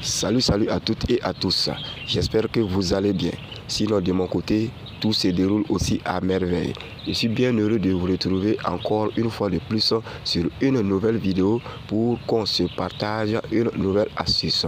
Salut à toutes et à tous, j'espère que vous allez bien. Sinon de mon côté, tout se déroule aussi à merveille. Je suis bien heureux de vous retrouver encore une fois de plus sur une nouvelle vidéo pour qu'on se partage une nouvelle astuce.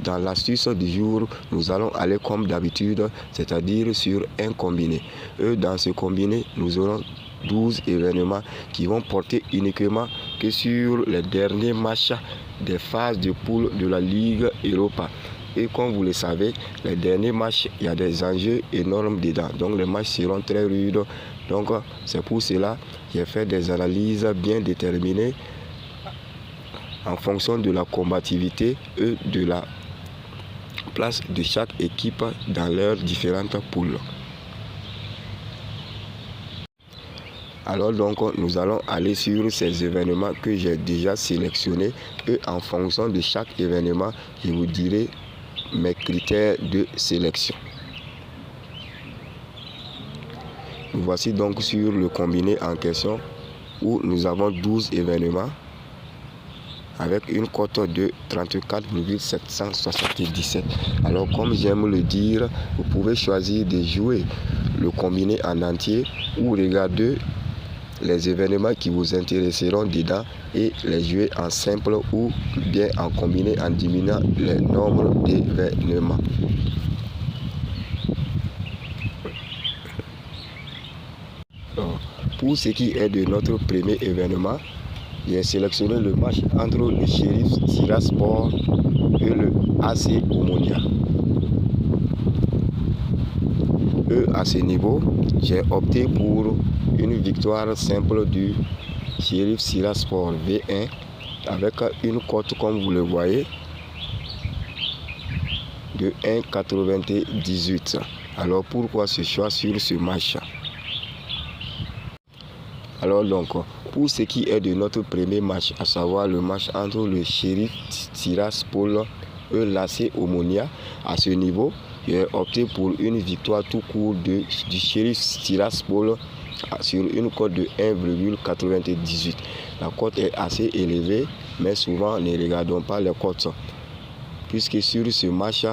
Dans l'astuce du jour, nous allons aller comme d'habitude, c'est-à-dire sur un combiné. Dans ce combiné, nous aurons 12 événements qui vont porter uniquement que sur les derniers matchs des phases de poule de la Ligue Europa. Et comme vous le savez, les derniers matchs, il y a des enjeux énormes dedans. Donc les matchs seront très rudes. Donc c'est pour cela que j'ai fait des analyses bien déterminées en fonction de la combativité et de la place de chaque équipe dans leurs différentes poules. Alors donc nous allons aller sur ces événements que j'ai déjà sélectionnés et en fonction de chaque événement, je vous dirai mes critères de sélection. Nous voici donc sur le combiné en question où nous avons 12 événements avec une cote de 34,777. Alors comme j'aime le dire, vous pouvez choisir de jouer le combiné en entier ou regarder les événements qui vous intéresseront dedans et les jouer en simple ou bien en combiné en diminuant le nombre d'événements. Pour ce qui est de notre premier événement, j'ai sélectionné le match entre le Sheriff Tiraspol et le AC Omonia. À ce niveau, j'ai opté pour une victoire simple du Sheriff Tiraspol V1 avec une cote, comme vous le voyez, de 1,98. Alors pourquoi ce choix sur ce match? Alors donc, pour ce qui est de notre premier match, à savoir le match entre le Sheriff Tiraspol et l'AC Omonia, à ce niveau, j'ai opté pour une victoire tout court du Sheriff Tiraspol sur une cote de 1,98. La cote est assez élevée, mais souvent ne regardons pas les cotes. Puisque sur ce match,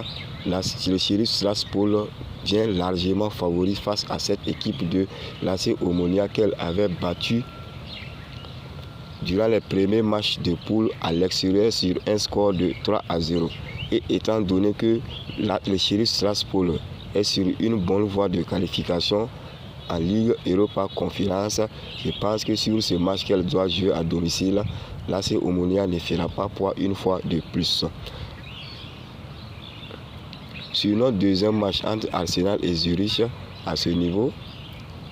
le Sheriff Tiraspol vient largement favori face à cette équipe de l'AC Omonia qu'elle avait battu durant les premiers matchs de poule à l'extérieur sur un score de 3-0. Et étant donné que le Sheriff Tiraspol est sur une bonne voie de qualification en Ligue Europa Conférence, je pense que sur ce match qu'elle doit jouer à domicile, l'AC Omonia ne fera pas poids une fois de plus. Sur notre deuxième match entre Arsenal et Zurich, à ce niveau,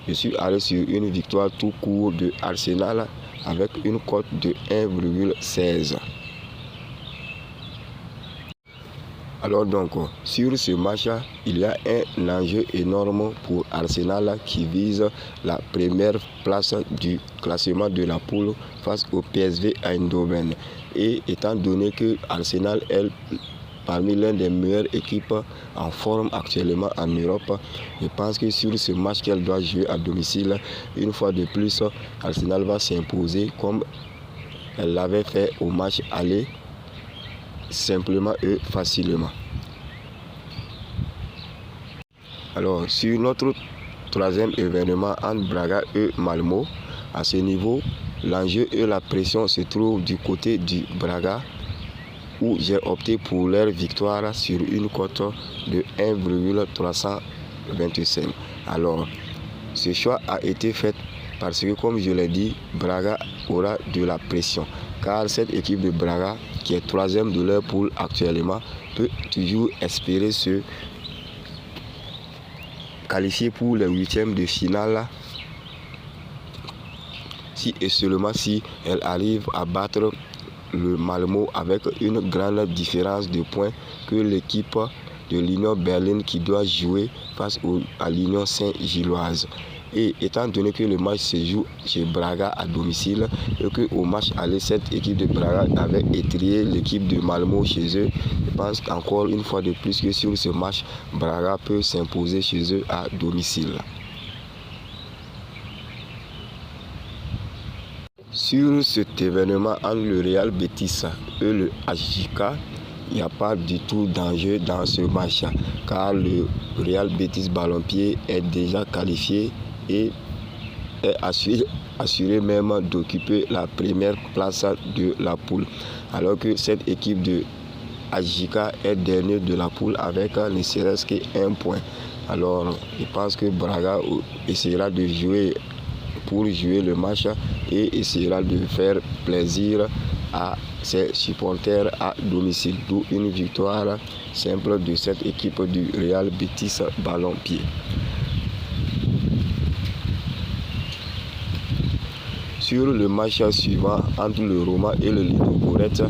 je suis allé sur une victoire tout court de Arsenal avec une cote de 1,16. Alors donc, sur ce match, il y a un enjeu énorme pour Arsenal qui vise la première place du classement de la poule face au PSV Eindhoven. Et étant donné que Arsenal est parmi l'une des meilleures équipes en forme actuellement en Europe, je pense que sur ce match qu'elle doit jouer à domicile, une fois de plus, Arsenal va s'imposer comme elle l'avait fait au match aller, simplement et facilement. Alors sur notre troisième événement entre Braga et Malmo, à ce niveau, l'enjeu et la pression se trouvent du côté du Braga où j'ai opté pour leur victoire sur une cote de 1,325. Alors ce choix a été fait parce que, comme je l'ai dit, Braga aura de la pression. Car cette équipe de Braga, qui est troisième de leur poule actuellement, peut toujours espérer se qualifier pour les huitièmes de finale si et seulement si elle arrive à battre le Malmo avec une grande différence de points que l'équipe de l'Union Berlin qui doit jouer face à l'Union Saint-Gilloise. Et étant donné que le match se joue chez Braga à domicile et qu'au match aller, cette équipe de Braga avait étrié l'équipe de Malmo chez eux, je pense encore une fois de plus que sur ce match, Braga peut s'imposer chez eux à domicile. Sur cet événement entre le Real Betis et le HJK, il n'y a pas du tout d'enjeu dans ce match car le Real Betis Balompié est déjà qualifié et est assuré même d'occuper la première place de la poule, alors que cette équipe de Ajika est dernier de la poule avec ne serait-ce qu'un point. Alors, je pense que Braga essaiera de jouer pour jouer le match et essaiera de faire plaisir à ses supporters à domicile. D'où une victoire simple de cette équipe du Real Betis Balompié. Sur le match suivant entre le Roma et le Ludogorets,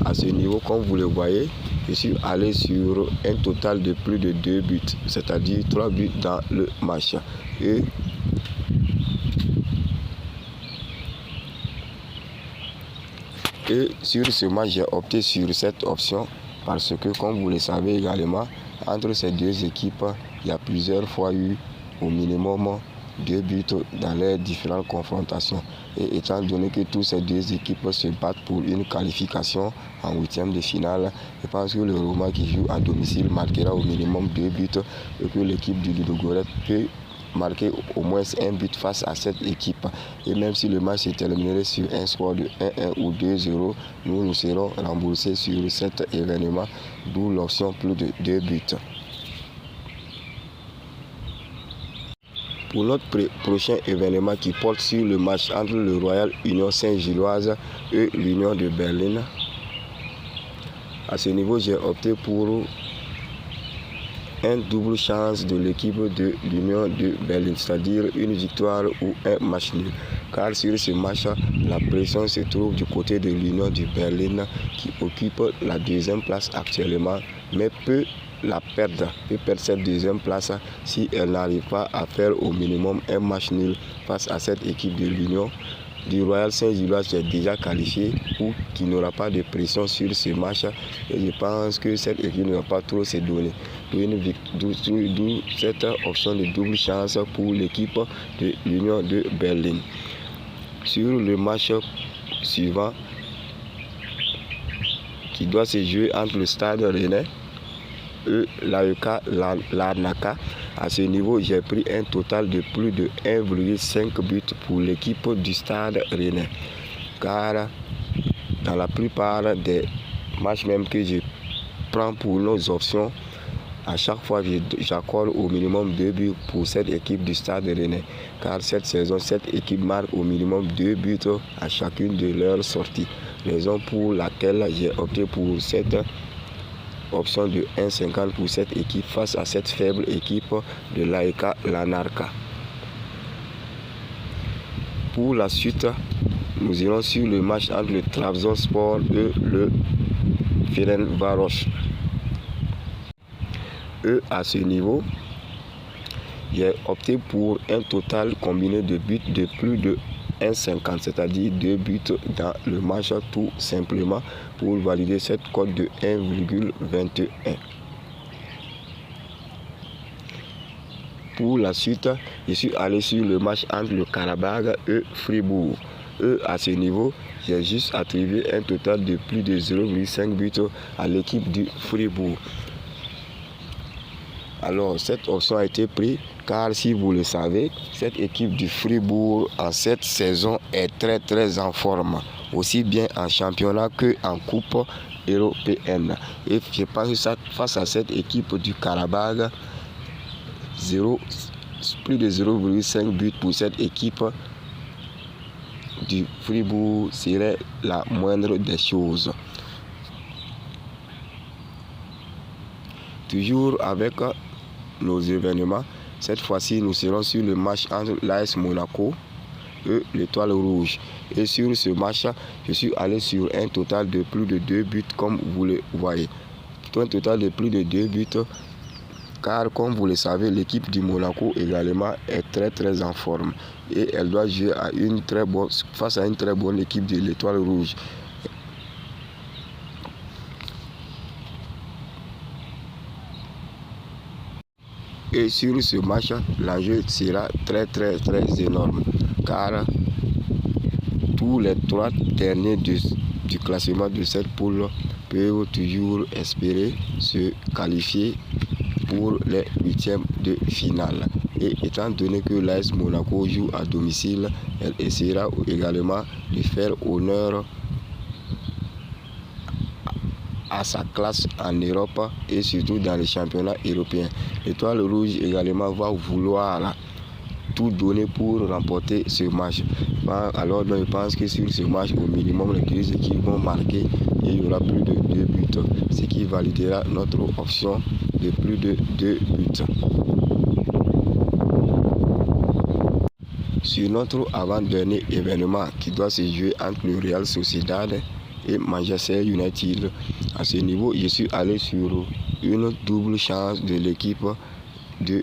à ce niveau, comme vous le voyez, je suis allé sur un total de plus de 2 buts, c'est-à-dire 3 buts dans le match. Et sur ce match, j'ai opté sur cette option parce que, comme vous le savez également, entre ces deux équipes, il y a plusieurs fois eu au minimum 2 buts dans les différentes confrontations. Et étant donné que toutes ces deux équipes se battent pour une qualification en huitième de finale, je pense que le Roma qui joue à domicile marquera au minimum 2 buts et que l'équipe du Ludogorets peut marquer au moins un but face à cette équipe. Et même si le match est terminé sur un score de 1-1 ou 2-0, nous serons remboursés sur cet événement, d'où l'option plus de 2 buts. Pour notre prochain événement qui porte sur le match entre le Royal Union Saint-Gilloise et l'Union de Berlin, à ce niveau, j'ai opté pour un double chance de l'équipe de l'Union de Berlin, c'est-à-dire une victoire ou un match nul. Car sur ce match, la pression se trouve du côté de l'Union de Berlin qui occupe la deuxième place actuellement, mais peut perdre cette deuxième place si elle n'arrive pas à faire au minimum un match nul face à cette équipe de l'Union du Royal Saint-Gilloise qui est déjà qualifié ou qui n'aura pas de pression sur ce match. Et je pense que cette équipe ne va pas trop se donner. D'où cette option de double chance pour l'équipe de l'Union de Berlin. Sur le match suivant qui doit se jouer entre le Stade Rennais et l'AEK Larnaca, à ce niveau, j'ai pris un total de plus de 1,5 buts pour l'équipe du Stade Rennais. Car dans la plupart des matchs même que je prends pour nos options, à chaque fois, j'accorde au minimum 2 buts pour cette équipe du Stade Rennais. Car cette saison, cette équipe marque au minimum 2 buts à chacune de leurs sorties. Raison pour laquelle j'ai opté pour cette option de 1,50 pour cette équipe face à cette faible équipe de l'AEK Larnaca. Pour la suite, nous irons sur le match entre le Trabzonspor et le Ferencváros. À ce niveau, j'ai opté pour un total combiné de buts de plus de 1,50, c'est-à-dire 2 buts dans le match tout simplement pour valider cette cote de 1,21. Pour la suite, je suis allé sur le match entre le Karabakh et Fribourg. À ce niveau, j'ai juste attribué un total de plus de 0,5 buts à l'équipe du Fribourg. Alors, cette option a été prise car, si vous le savez, cette équipe du Fribourg en cette saison est très en forme, aussi bien en championnat qu'en coupe européenne. Et je pense que face à cette équipe du Karabakh, plus de 0,5 buts pour cette équipe du Fribourg serait la moindre des choses. Toujours avec nos événements, cette fois-ci nous serons sur le match entre l'AS Monaco et l'Étoile Rouge. Et sur ce match, je suis allé sur un total de plus de 2 buts comme vous le voyez. Un total de plus de 2 buts car, comme vous le savez, l'équipe du Monaco également est très en forme et elle doit jouer face à une très bonne équipe de l'Étoile Rouge. Et sur ce match, l'enjeu sera très énorme car tous les 3 derniers du classement de cette poule peuvent toujours espérer se qualifier pour les huitièmes de finale. Et étant donné que l'AS Monaco joue à domicile, elle essaiera également de faire honneur à sa classe en Europe et surtout dans les championnats européens. L'Étoile Rouge également va vouloir tout donner pour remporter ce match. Alors je pense que sur ce match, au minimum, les deux équipes vont marquer et il y aura plus de 2 buts, ce qui validera notre option de plus de 2 buts. Sur notre avant-dernier événement qui doit se jouer entre le Real Sociedad et Manchester United, à ce niveau, je suis allé sur une double chance de l'équipe de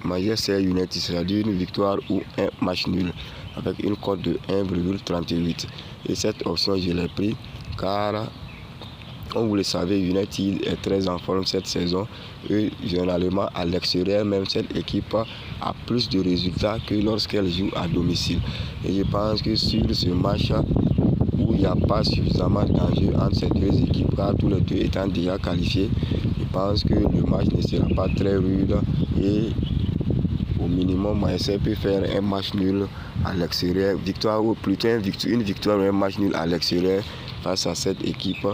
Manchester United, c'est-à-dire une victoire ou un match nul, avec une cote de 1,38. Et cette option, je l'ai prise car, comme vous le savez, United est très en forme cette saison. Et généralement, à l'extérieur, même cette équipe a plus de résultats que lorsqu'elle joue à domicile. Et je pense que sur ce match, où il n'y a pas suffisamment d'enjeux entre ces deux équipes, car tous les deux étant déjà qualifiés, je pense que le match ne sera pas très rude et au minimum, Manchester peut faire un match nul à l'extérieur, victoire ou plutôt une victoire ou un match nul à l'extérieur face à cette équipe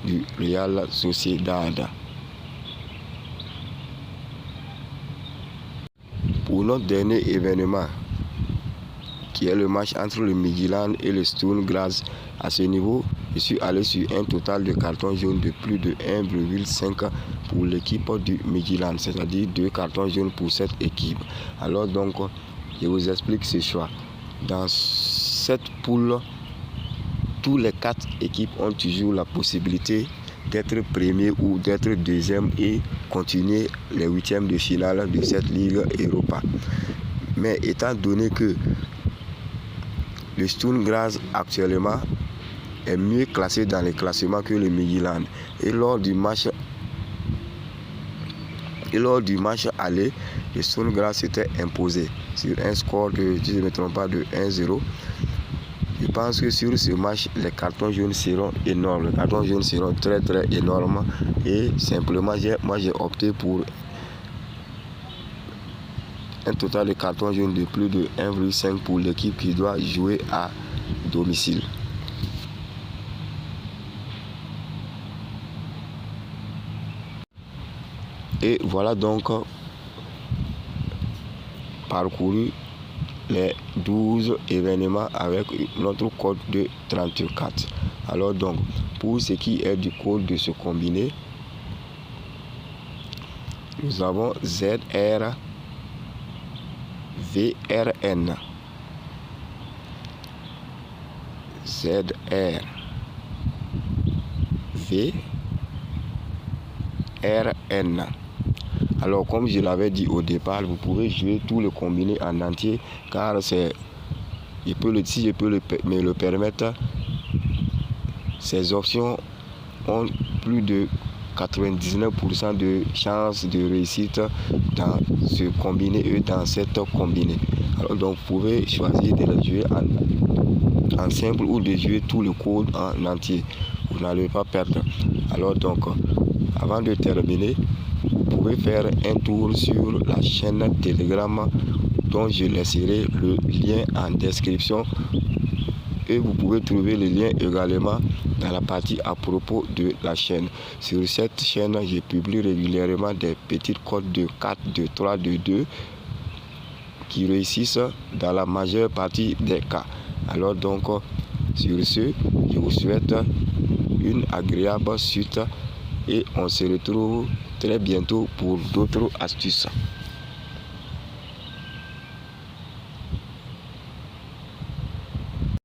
du Real Sociedad. Pour notre dernier événement, qui est le match entre le Midtjylland et le Sturm Graz, à ce niveau, je suis allé sur un total de cartons jaunes de plus de 1,5 pour l'équipe du Midtjylland, c'est-à-dire 2 cartons jaunes pour cette équipe. Alors donc, je vous explique ce choix. Dans cette poule, tous les 4 équipes ont toujours la possibilité d'être premier ou d'être deuxième et continuer les huitièmes de finale de cette Ligue Europa. Mais étant donné que le Sturm Graz actuellement est mieux classé dans les classements que le Midtjylland, et lors du match aller, le Sturm Graz s'était imposé sur un score de, si je ne me trompe pas, de 1-0. Je pense que sur ce match, les cartons jaunes seront énormes. Les cartons jaunes seront très très énormes. Et simplement, moi j'ai opté pour un total de cartons jaunes de plus de 1,5 pour l'équipe qui doit jouer à domicile. Et voilà donc parcouru les 12 événements avec notre code de 34. Alors donc, pour ce qui est du code de ce combiné, nous avons ZR VRN ZR VRN. Alors comme je l'avais dit au départ, vous pouvez jouer tout le combiné en entier car c'est, si je peux me le permettre, ces options ont plus de 99% de chances de réussite dans ce combiné et dans cette combinée. Alors donc vous pouvez choisir de les jouer en simple ou de jouer tout le code en entier. Vous n'allez pas perdre. Alors donc, avant de terminer, vous pouvez faire un tour sur la chaîne Telegram dont je laisserai le lien en description. Et vous pouvez trouver le lien également dans la partie à propos de la chaîne. Sur cette chaîne, je publie régulièrement des petites codes de 4, de 3, de 2 qui réussissent dans la majeure partie des cas. Alors donc, sur ce, je vous souhaite une agréable suite et on se retrouve très bientôt pour d'autres astuces.